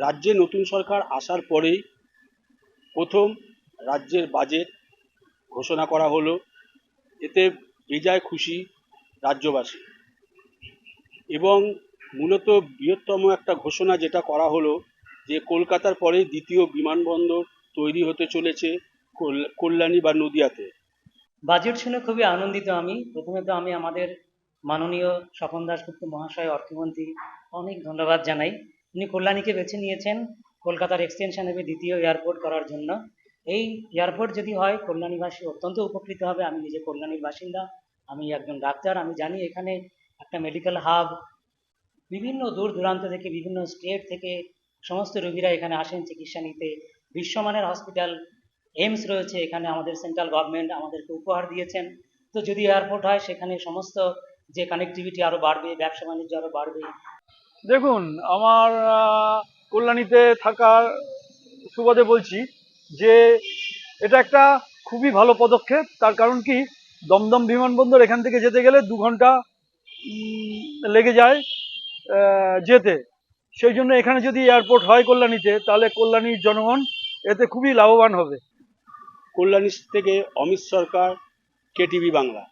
রাজ্যে নতুন সরকার আসার পরেই প্রথম রাজ্যের বাজেট ঘোষণা করা হলো। এতে বেজায় খুশি রাজ্যবাসী। এবং মূলত বৃহত্তম একটা ঘোষণা যেটা করা হলো, যে কলকাতার পরে দ্বিতীয় বিমানবন্দর তৈরি হতে চলেছে কল্যাণী বা নদিয়াতে। বাজেট শুনে খুবই আনন্দিত আমি। প্রথমে তো আমি আমাদের মাননীয় স্বপন দাশগুপ্ত মহাশয় অর্থমন্ত্রী অনেক ধন্যবাদ জানাই। উনি কল্যাণীকে বেছে নিয়েছেন কলকাতার এক্সটেনশন হবে দ্বিতীয় এয়ারপোর্ট করার জন্য। এই এয়ারপোর্ট যদি হয় কল্যাণীবাসী অত্যন্ত উপকৃত হবে। আমি নিজে কল্যাণীর বাসিন্দা, আমি একজন ডাক্তার। আমি জানি এখানে একটা মেডিকেল হাব, বিভিন্ন দূর দূরান্ত থেকে বিভিন্ন স্টেট থেকে সমস্ত রোগীরা এখানে আসেন চিকিৎসা নিতে। বিশ্বমানের হসপিটাল এইমস রয়েছে এখানে, আমাদের সেন্ট্রাল গভর্নমেন্ট আমাদেরকে উপহার দিয়েছেন। তো যদি এয়ারপোর্ট হয় সেখানে সমস্ত যে কানেক্টিভিটি আরও বাড়বে, ব্যবসা বাণিজ্য আরও বাড়বে। দেখুন, আমার কল্যাণীতে থাকার সুবাদে বলছি যে এটা একটা খুবই ভালো পদক্ষেপ। তার কারণ কি, দমদম বিমানবন্দর এখান থেকে যেতে গেলে 2 ঘন্টা লেগে যায় যেতে। সেই জন্য এখানে যদি এয়ারপোর্ট হয় কল্যাণীতে, তাহলে কল্যাণীর জনগণ এতে খুবই লাভবান হবে। কল্যাণী থেকে অমিত সরকার, কেটিভি বাংলা।